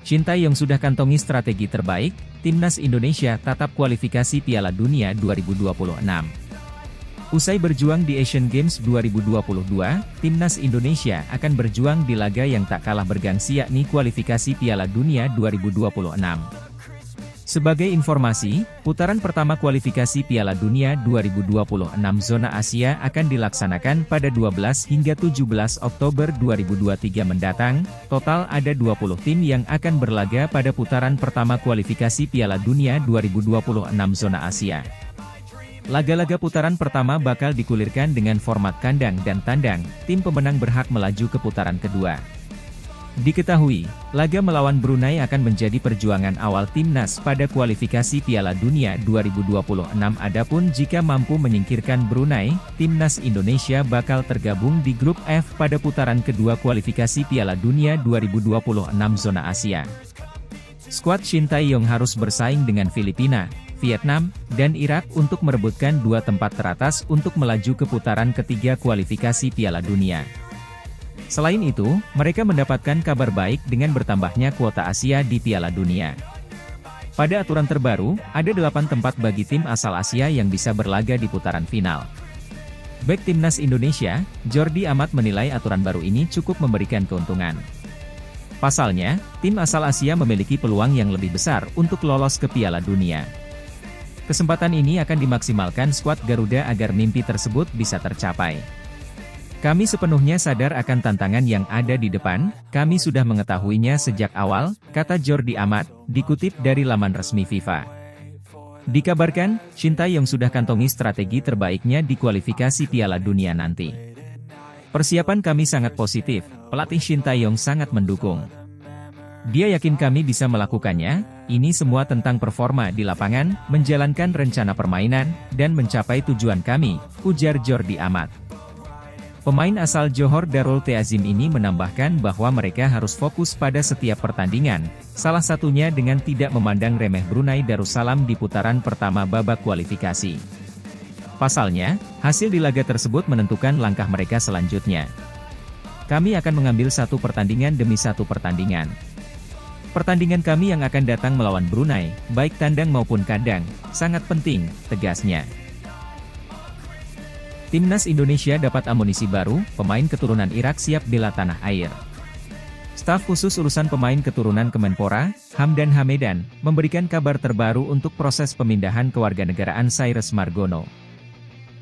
Shin Tae-yong sudah kantongi strategi terbaik, Timnas Indonesia tatap kualifikasi Piala Dunia 2026. Usai berjuang di Asian Games 2022, Timnas Indonesia akan berjuang di laga yang tak kalah bergengsi yakni kualifikasi Piala Dunia 2026. Sebagai informasi, putaran pertama kualifikasi Piala Dunia 2026 zona Asia akan dilaksanakan pada 12 hingga 17 Oktober 2023 mendatang. Total ada 20 tim yang akan berlaga pada putaran pertama kualifikasi Piala Dunia 2026 zona Asia. Laga-laga putaran pertama bakal digulirkan dengan format kandang dan tandang, tim pemenang berhak melaju ke putaran kedua. Diketahui, laga melawan Brunei akan menjadi perjuangan awal timnas pada kualifikasi Piala Dunia 2026. Adapun jika mampu menyingkirkan Brunei, timnas Indonesia bakal tergabung di grup F pada putaran kedua kualifikasi Piala Dunia 2026 zona Asia. Skuad Shin Tae-yong harus bersaing dengan Filipina, Vietnam, dan Irak untuk merebutkan 2 tempat teratas untuk melaju ke putaran ketiga kualifikasi Piala Dunia. Selain itu, mereka mendapatkan kabar baik dengan bertambahnya kuota Asia di Piala Dunia. Pada aturan terbaru, ada 8 tempat bagi tim asal Asia yang bisa berlaga di putaran final. Bek Timnas Indonesia, Jordi Amat menilai aturan baru ini cukup memberikan keuntungan. Pasalnya, tim asal Asia memiliki peluang yang lebih besar untuk lolos ke Piala Dunia. Kesempatan ini akan dimaksimalkan skuad Garuda agar mimpi tersebut bisa tercapai. Kami sepenuhnya sadar akan tantangan yang ada di depan, kami sudah mengetahuinya sejak awal, kata Jordi Amat, dikutip dari laman resmi FIFA. Dikabarkan, Shin Tae-yong sudah kantongi strategi terbaiknya di kualifikasi Piala Dunia nanti. Persiapan kami sangat positif, pelatih Shin Tae-yong sangat mendukung. Dia yakin kami bisa melakukannya, ini semua tentang performa di lapangan, menjalankan rencana permainan, dan mencapai tujuan kami, ujar Jordi Amat. Pemain asal Johor Darul Ta'zim ini menambahkan bahwa mereka harus fokus pada setiap pertandingan, salah satunya dengan tidak memandang remeh Brunei Darussalam di putaran pertama babak kualifikasi. Pasalnya, hasil di laga tersebut menentukan langkah mereka selanjutnya. Kami akan mengambil satu pertandingan demi satu pertandingan. Pertandingan kami yang akan datang melawan Brunei, baik tandang maupun kandang, sangat penting, tegasnya. Timnas Indonesia dapat amunisi baru, pemain keturunan Irak siap bela tanah air. Staf khusus urusan pemain keturunan Kemenpora, Hamdan Hamedan, memberikan kabar terbaru untuk proses pemindahan kewarganegaraan Cyrus Margono.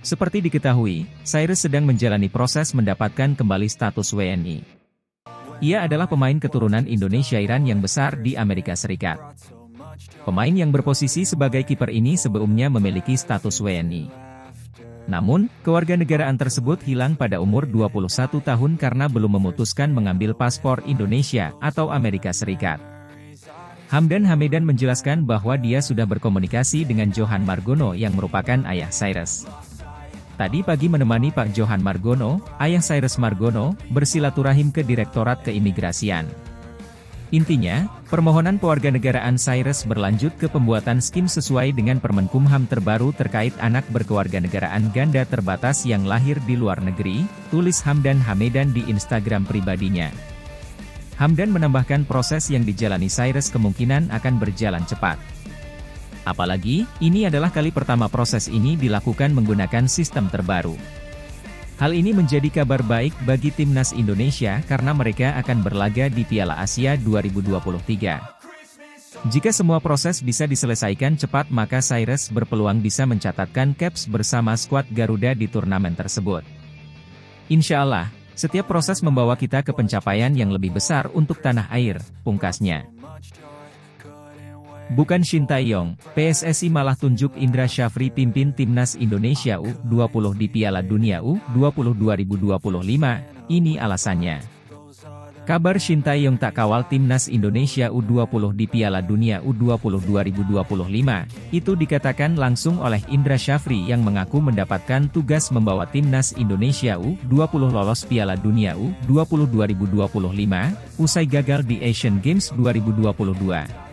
Seperti diketahui, Cyrus sedang menjalani proses mendapatkan kembali status WNI. Ia adalah pemain keturunan Indonesia-Iran yang besar di Amerika Serikat. Pemain yang berposisi sebagai kiper ini sebelumnya memiliki status WNI. Namun, kewarganegaraan tersebut hilang pada umur 21 tahun karena belum memutuskan mengambil paspor Indonesia atau Amerika Serikat. Hamdan Hamedan menjelaskan bahwa dia sudah berkomunikasi dengan Johan Margono yang merupakan ayah Cyrus. Tadi pagi menemani Pak Johan Margono, ayah Cyrus Margono, bersilaturahim ke Direktorat Keimigrasian. Intinya, permohonan kewarganegaraan Cyrus berlanjut ke pembuatan skim sesuai dengan Permenkumham terbaru terkait anak berkewarganegaraan ganda terbatas yang lahir di luar negeri, tulis Hamdan Hamedan di Instagram pribadinya. Hamdan menambahkan proses yang dijalani Cyrus kemungkinan akan berjalan cepat. Apalagi, ini adalah kali pertama proses ini dilakukan menggunakan sistem terbaru. Hal ini menjadi kabar baik bagi Timnas Indonesia karena mereka akan berlaga di Piala Asia 2023. Jika semua proses bisa diselesaikan cepat maka Cyrus berpeluang bisa mencatatkan caps bersama skuad Garuda di turnamen tersebut. Insya Allah, setiap proses membawa kita ke pencapaian yang lebih besar untuk tanah air, pungkasnya. Bukan Shin Tae-yong, PSSI malah tunjuk Indra Syafri pimpin Timnas Indonesia U20 di Piala Dunia U20 2025, ini alasannya. Kabar Shin Tae-yong tak kawal Timnas Indonesia U20 di Piala Dunia U20 2025, itu dikatakan langsung oleh Indra Syafri yang mengaku mendapatkan tugas membawa Timnas Indonesia U20 lolos Piala Dunia U20 2025, usai gagal di Asian Games 2022.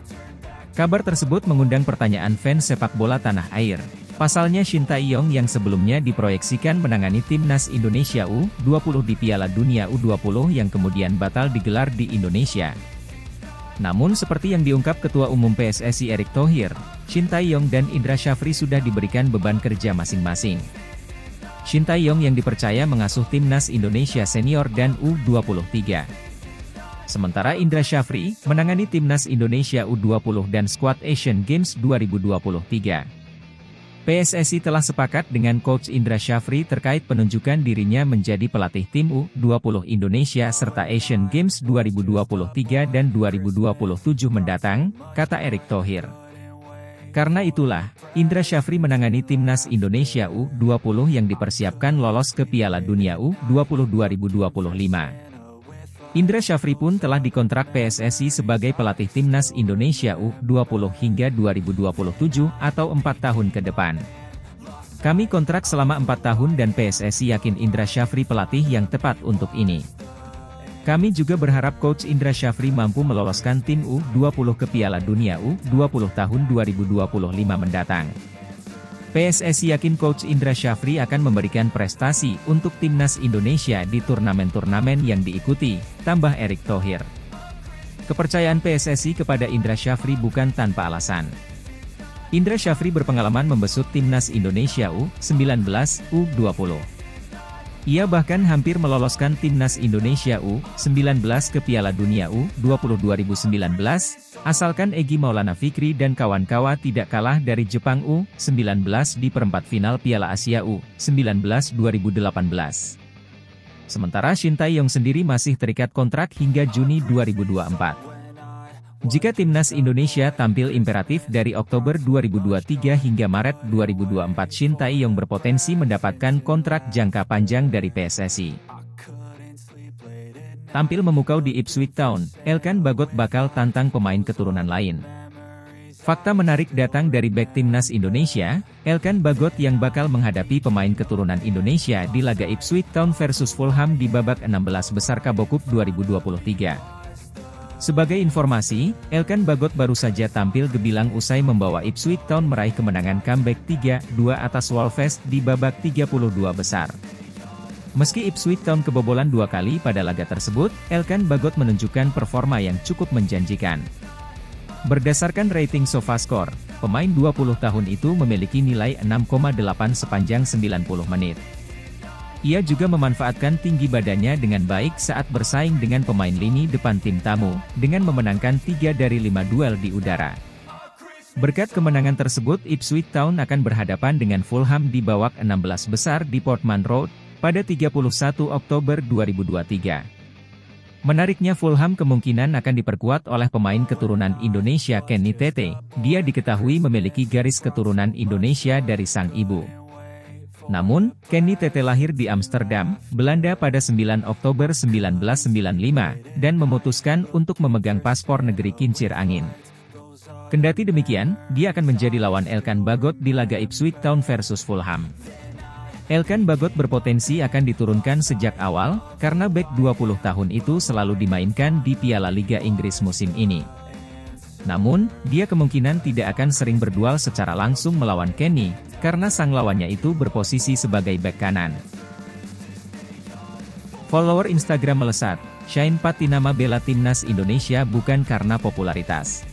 Kabar tersebut mengundang pertanyaan fans sepak bola tanah air. Pasalnya Shin Tae-yong yang sebelumnya diproyeksikan menangani Timnas Indonesia U20 di Piala Dunia U20 yang kemudian batal digelar di Indonesia. Namun seperti yang diungkap Ketua Umum PSSI Erick Thohir, Shin Tae-yong dan Indra Syafri sudah diberikan beban kerja masing-masing. Shin Tae-yong yang dipercaya mengasuh timnas Indonesia senior dan U23. Sementara Indra Syafri menangani timnas Indonesia U20 dan skuad Asian Games 2023. PSSI telah sepakat dengan Coach Indra Syafri terkait penunjukan dirinya menjadi pelatih tim U20 Indonesia serta Asian Games 2023 dan 2027 mendatang, kata Erick Thohir. Karena itulah, Indra Syafri menangani timnas Indonesia U20 yang dipersiapkan lolos ke Piala Dunia U20 2025. Indra Syafri pun telah dikontrak PSSI sebagai pelatih timnas Indonesia U20 hingga 2027 atau 4 tahun ke depan. Kami kontrak selama 4 tahun dan PSSI yakin Indra Syafri pelatih yang tepat untuk ini. Kami juga berharap Coach Indra Syafri mampu meloloskan tim U20 ke Piala Dunia U20 tahun 2025 mendatang. PSSI yakin Coach Indra Syafri akan memberikan prestasi untuk timnas Indonesia di turnamen-turnamen yang diikuti, tambah Erick Thohir. Kepercayaan PSSI kepada Indra Syafri bukan tanpa alasan. Indra Syafri berpengalaman membesut timnas Indonesia U19, U20. Ia bahkan hampir meloloskan timnas Indonesia U19 ke Piala Dunia U20 2019, asalkan Egy Maulana Fikri dan kawan-kawan tidak kalah dari Jepang U19 di perempat final Piala Asia U19 2018. Sementara Shin Tae-yong sendiri masih terikat kontrak hingga Juni 2024. Jika timnas Indonesia tampil imperatif dari Oktober 2023 hingga Maret 2024, Shin Tae-yong berpotensi mendapatkan kontrak jangka panjang dari PSSI. Tampil memukau di Ipswich Town, Elkan Bagot bakal tantang pemain keturunan lain. Fakta menarik datang dari bek timnas Indonesia, Elkan Bagot yang bakal menghadapi pemain keturunan Indonesia di laga Ipswich Town versus Fulham di babak 16 besar Carabao Cup 2023. Sebagai informasi, Elkan Bagot baru saja tampil gemilang usai membawa Ipswich Town meraih kemenangan comeback 3-2 atas Wolves di babak 32 besar. Meski Ipswich Town kebobolan 2 kali pada laga tersebut, Elkan Bagot menunjukkan performa yang cukup menjanjikan. Berdasarkan rating SofaScore, pemain 20 tahun itu memiliki nilai 6,8 sepanjang 90 menit. Ia juga memanfaatkan tinggi badannya dengan baik saat bersaing dengan pemain lini depan tim tamu, dengan memenangkan 3 dari 5 duel di udara. Berkat kemenangan tersebut, Ipswich Town akan berhadapan dengan Fulham di babak 16 besar di Portman Road, pada 31 Oktober 2023. Menariknya Fulham kemungkinan akan diperkuat oleh pemain keturunan Indonesia Kenny Tete, dia diketahui memiliki garis keturunan Indonesia dari sang ibu. Namun, Kenny Tete lahir di Amsterdam, Belanda pada 9 Oktober 1995, dan memutuskan untuk memegang paspor negeri kincir angin. Kendati demikian, dia akan menjadi lawan Elkan Bagot di laga Ipswich Town versus Fulham. Elkan Bagot berpotensi akan diturunkan sejak awal, karena bek 20 tahun itu selalu dimainkan di Piala Liga Inggris musim ini. Namun, dia kemungkinan tidak akan sering berduel secara langsung melawan Kenny, karena sang lawannya itu berposisi sebagai bek kanan. Follower Instagram melesat, Shane Patinama bela timnas Indonesia bukan karena popularitas.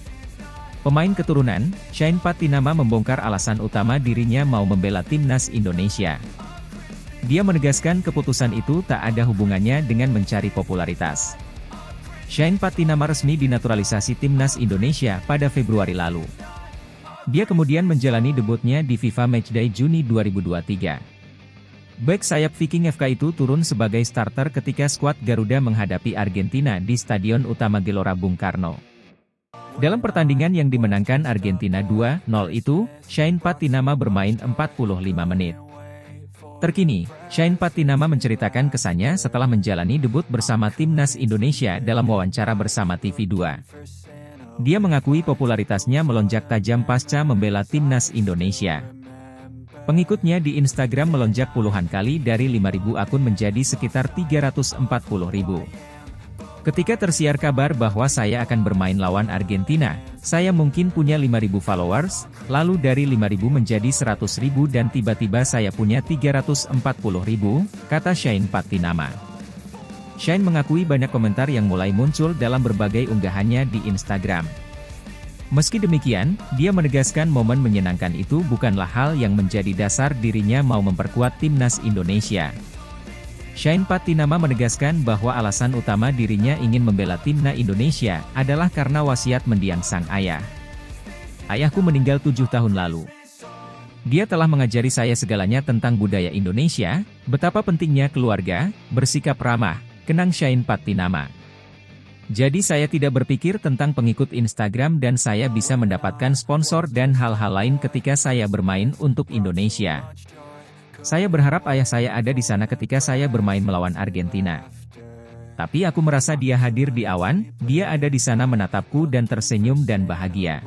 Pemain keturunan, Shane Patinama membongkar alasan utama dirinya mau membela timnas Indonesia. Dia menegaskan keputusan itu tak ada hubungannya dengan mencari popularitas. Shane Patinama resmi dinaturalisasi timnas Indonesia pada Februari lalu. Dia kemudian menjalani debutnya di FIFA Matchday Juni 2023. Bek sayap Viking FK itu turun sebagai starter ketika skuad Garuda menghadapi Argentina di Stadion Utama Gelora Bung Karno. Dalam pertandingan yang dimenangkan Argentina 2-0 itu, Shane Patinama bermain 45 menit. Terkini, Shane Patinama menceritakan kesannya setelah menjalani debut bersama timnas Indonesia dalam wawancara bersama TV2. Dia mengakui popularitasnya melonjak tajam pasca membela timnas Indonesia. Pengikutnya di Instagram melonjak puluhan kali dari 5.000 akun menjadi sekitar 340.000. Ketika tersiar kabar bahwa saya akan bermain lawan Argentina, saya mungkin punya 5.000 followers, lalu dari 5.000 menjadi 100.000 dan tiba-tiba saya punya 340.000, kata Shane Patinama. Shine mengakui banyak komentar yang mulai muncul dalam berbagai unggahannya di Instagram. Meski demikian, dia menegaskan momen menyenangkan itu bukanlah hal yang menjadi dasar dirinya mau memperkuat timnas Indonesia. Shine Patinama menegaskan bahwa alasan utama dirinya ingin membela timnas Indonesia adalah karena wasiat mendiang sang ayah. Ayahku meninggal 7 tahun lalu. Dia telah mengajari saya segalanya tentang budaya Indonesia, betapa pentingnya keluarga, bersikap ramah, kenang Shine Patinama. Jadi saya tidak berpikir tentang pengikut Instagram dan saya bisa mendapatkan sponsor dan hal-hal lain ketika saya bermain untuk Indonesia. Saya berharap ayah saya ada di sana ketika saya bermain melawan Argentina. Tapi aku merasa dia hadir di awan, dia ada di sana menatapku dan tersenyum dan bahagia.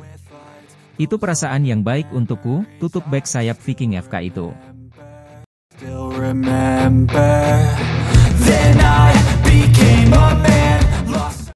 Itu perasaan yang baik untukku, tutup back sayap Viking FK itu.